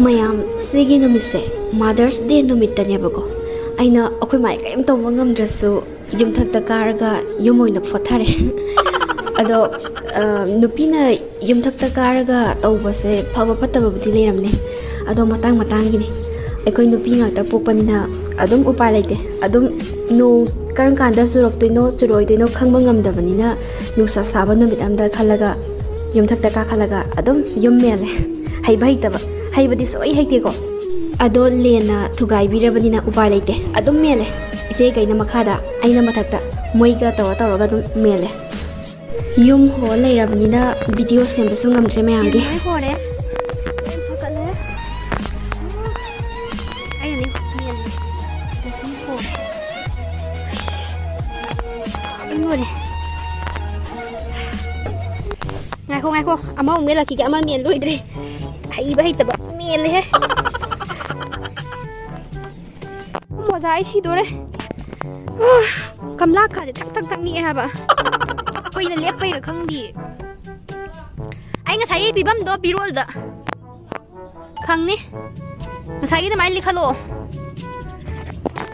ꯃꯌꯥꯝ ꯁꯤꯒꯤ ꯅꯨꯃꯤꯠꯁꯦ ꯃꯥꯗꯔꯁ ꯗꯦ ꯅꯨꯃꯤꯠꯇꯅꯦꯕꯀꯣ ꯑꯩꯅ ꯑꯩꯈꯣꯏ ꯃꯥꯏ ꯀꯩꯝ ꯇꯧꯕ ꯉꯝꯗ꯭ꯔꯁꯨ ꯌꯨꯝꯊꯛꯇ ꯀꯥꯔꯒ ꯌꯨꯝ ꯑꯣꯏꯅ ꯐꯣꯠꯊꯔꯦ ꯑꯗꯣ ꯅꯨꯄꯤꯅ ꯌꯨꯝꯊꯛꯇ ꯀꯥꯔꯒ ꯇꯧꯕꯁꯦ ꯐꯕ ꯐꯠꯇꯕꯕꯨꯗꯤ ꯂꯩꯔꯝꯅꯦ ꯑꯗꯣ ꯃꯇꯥꯡ ꯃꯇꯥꯡꯒꯤꯅꯤ ꯑꯩꯈꯣꯏ ꯅꯨꯄꯤ ꯉꯥꯛꯇ ꯄꯣꯛꯄꯅꯤꯅ ꯑꯗꯨꯝ ꯎꯄꯥꯏ ꯂꯩꯇꯦ ꯑꯗꯨꯝ ꯅꯣꯡ ꯀꯔꯝ ꯀꯥꯟꯗ ꯆꯨꯔꯛꯇꯣꯏꯅꯣ ꯆꯨꯔꯣꯏꯗꯣꯏꯅꯣ ꯈꯪꯕ ꯉꯝꯗꯕꯅꯤꯅ ꯅꯨꯡꯁꯥ ꯁꯥꯕ ꯅꯨꯃꯤꯠ ꯑꯃꯗ ꯈꯜꯂꯒ ꯌꯨꯝꯊꯛꯇ ꯀꯥꯈꯠꯂꯒ ꯑꯗꯨꯝ ꯌꯨꯝ ꯃꯦꯜꯂꯦ ꯍꯩꯕ ꯍꯩꯇꯕ ꯍꯩꯕꯗꯤ ꯁꯣꯏ ꯍꯩꯇꯦꯀꯣ ꯑꯗꯣ ꯂꯦꯟꯅ ꯊꯨꯒꯥꯏꯕꯤꯔꯕꯅꯤꯅ ꯎꯄꯥꯏ ꯂꯩꯇꯦ ꯑꯗꯨꯝ ꯃꯦꯜꯂꯦ ꯏꯆꯦꯈꯩꯅ ꯃꯈꯥꯗ ꯑꯩꯅ ꯃꯊꯛꯇ ꯃꯣꯏꯒ ꯇꯧꯔꯒ ꯑꯗꯨꯝ ꯃꯦꯜꯂꯦ ꯌꯨꯝ ꯍꯣ ꯂꯩꯔꯕꯅꯤꯅ ꯚꯤꯗꯤꯑꯣ ꯁꯦꯝꯕꯁꯨ ꯉꯝꯗ꯭ꯔꯦ ꯃꯌꯥꯝꯒꯤ ngài khô ama ông nghe là cái ama miền lùi đi hay vậy tập miềnเลยhết mùa dài xí đó đấy cầm lắc cả để thắc nhẹ hả bà quay là lép quay là không đi anh cái thấy bị bấm đó bị rồi đó không nè cái thấy cái máy li khalo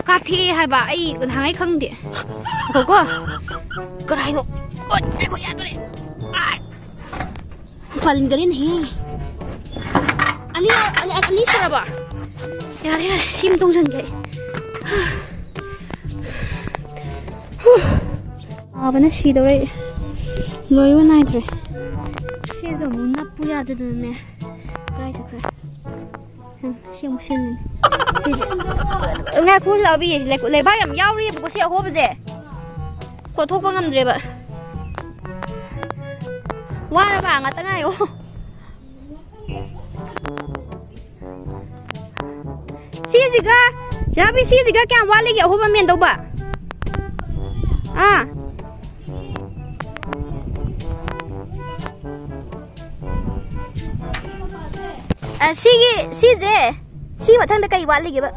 cà thi hay bà ấy còn hàng ấy không đi có cái này nó ôi cái con nhà tôi này falling garin he ani saraba yar sim tong jan ge bana si dore loi wa nai dre se zo mu na pu ya de ne kai ta kra sim sim nga ku la bi le ba yam yaw ri ko se ho ba je ko thok pa ngam dre ba qua là vàng ở tầng này ô xí gì cả chả biết xí gì cả cái qua lấy cái hộp miên đâu bà xí mà thằng đó cái qua lấy cái bà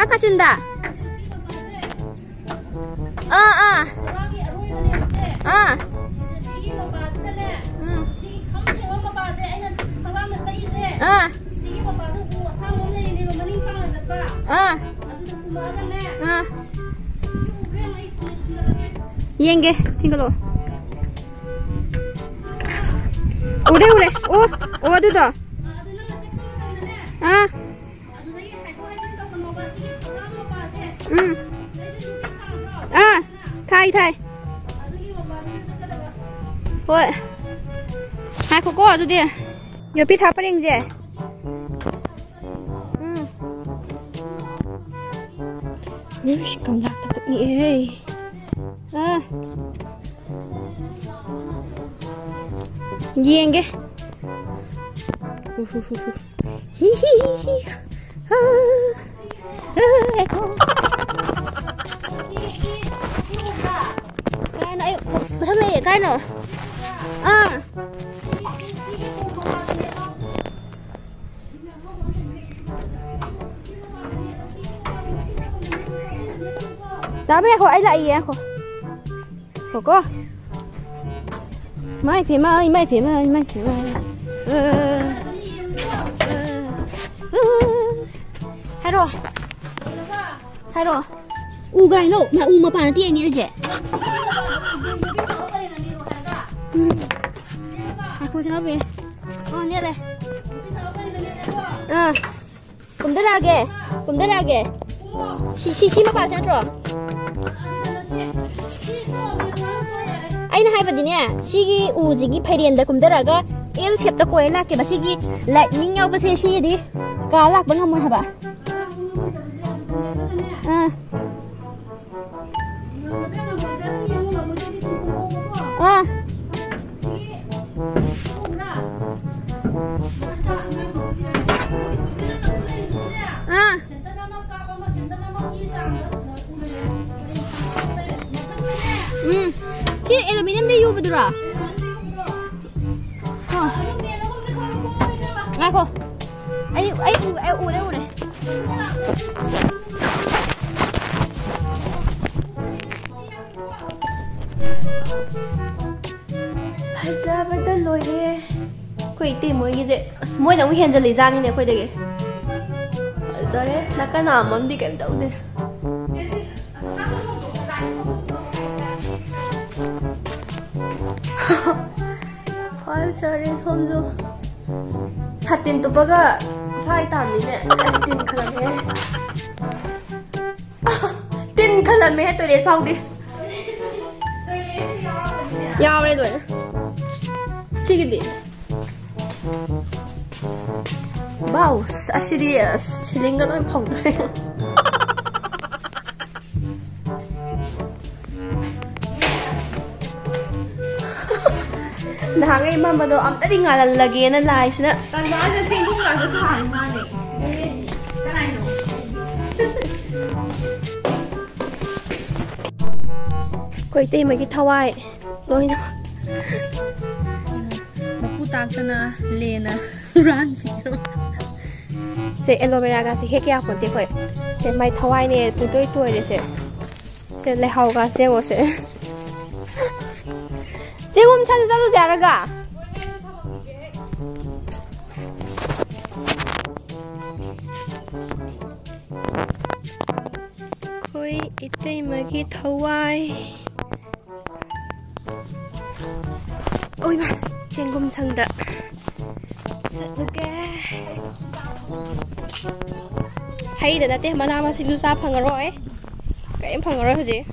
cái chân da yenge tinggal lo udah oh aduh dah thay ôi hai cô rồi đi nhiều biết tháp bên gì cầm lạc tập nhỉ giang cái cái này thắt lệ cái nữa đó bây giờ hỏi lại gì khổ cô mai phim ơi hai rồi u gai nổ mà bà tiền như thế cô cho nó về nghe đây cũng đã ra kìa xí mà bà xem rồi anh hai vật gì nè xí u gì cái phải điện đã cũng đã ra cái yêu xếp ta quay là cái bà xí cái lại những nhau bà xí đi cá lạc bằng ngâm hả bà chị aluminium đi vô được rồi ngay cô ai u đây फजबदा लोरे ꯑꯩꯈꯣꯏ ꯏꯇꯩ ꯃꯣꯏꯒꯤꯁꯦ ꯑꯁ ꯃꯣꯏꯅ ꯑꯃꯨꯛ ꯍꯦꯟꯖꯜꯂꯤꯖꯥꯠꯅꯤꯅꯦ ꯑꯩꯈꯣꯏꯗꯒꯤ ꯐꯖꯔꯦ ꯅꯥꯀꯟ ꯑꯃꯗꯤ ꯀꯩꯝ ꯇꯧꯗꯦ ꯐꯖꯔꯦ ꯁꯣꯝꯁꯨ 사tin 뚜빠가 파이타민에 틴 칼라메 틴 칼라메 토일렛 파우디 야우레 도에 튀기디 바우스 아시리아스 칠링가 너무 파우디 나항의 맘마도 암따리 ngalalagena laisna tanbaza singkung la sa thai mane kanai no koi tei magi thawai loina mapu taktana lena ran piro se aloe vera ga se he kya khonte koi se mai thawai ne putoi toi de se le hau ga se wo se 지금 찾아도 잘하가 거의 이때 막이 더와이 오이마 쟁곰상다 쓰게 hay đã té mà nam mà xin sa phẳng rồi cái em phẳng rồi hả chị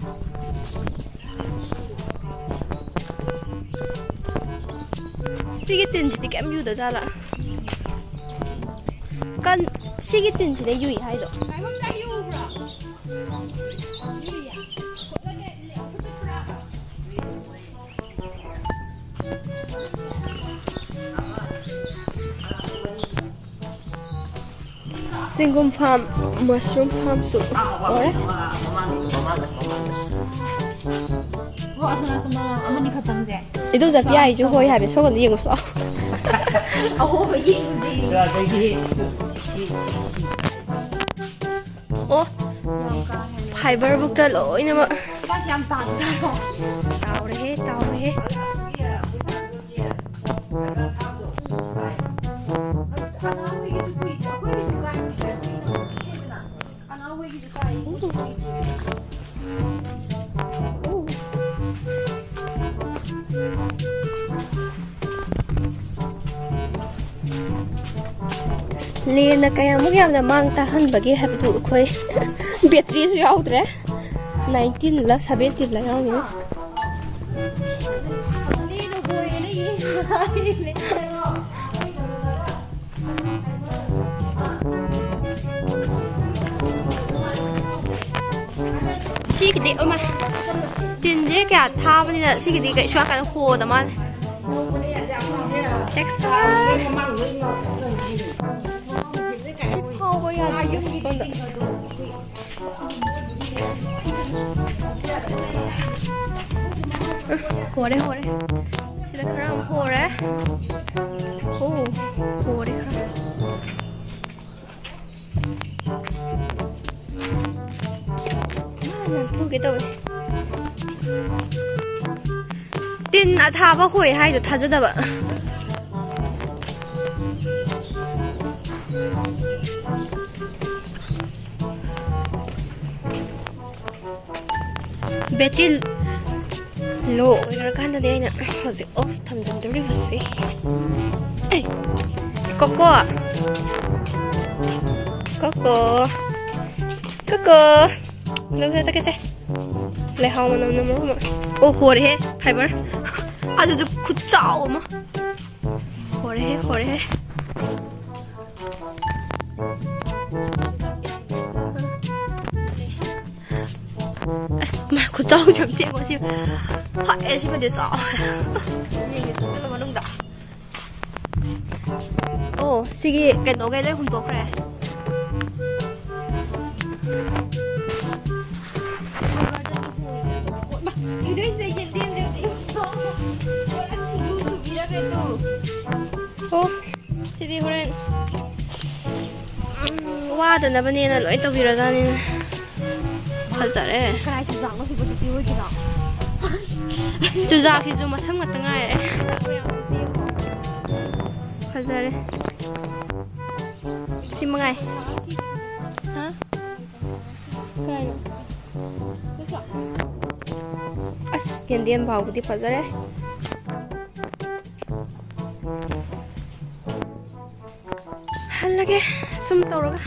시기 뜬지도 깜 유도 잘라 간 시기 뜬지네 유이 하이도 Single farm, mushroom farm soup. Oi? 어머니 갔던데. 이동 잡이야 이중 거의 하면 저건 이거 써. 아오 이거지. 어? 파이버북다 로이나 뭐. 다시 안 따져요. 따오래. Lena kaya mo gyam na mang tahan bagi habdu khoi battery su yaudre 19 la 17 la yaw ni Lena boy ni Sikidi oma tinje kya tha bani na sikidi kai shwa kan ho da man extra hồ đấy đây là cái hồ đấy hồ đấy làm thu cái tôi tin à thà bao hồi hay được thà rất là bận 배틀 로 이걸 간다네 아이나 어제 오프 탐정들이 봤지 에이 꼬꼬 너무 잘했지 lấy hông mà nó ô hồ đấy fiber à giờ cút chảo mà hồ đấy mà cút chảo chấm tiệm của chị phải chị phải để chảo nhìn cái nó mà đông đảo ô xí cái đó cái đấy không tốt rồi Jadi horen wah dan apa nih lo itu viral nih hazar Cái này dạng nó thì có gì vui kìa. Chú già thì dù mà sắm ngặt ngay ꯐꯖꯔꯦ ꯁꯤ ꯃꯉꯥꯏ ꯍꯥ ꯀꯔꯥꯏꯅꯣ ꯑꯁ ꯌꯦꯟꯗꯦꯝ ꯐꯥꯎꯕꯗꯤ ꯐꯖꯔꯦ ꯍꯜꯂꯒꯦ ꯁꯨꯝ ꯇꯧꯔꯒ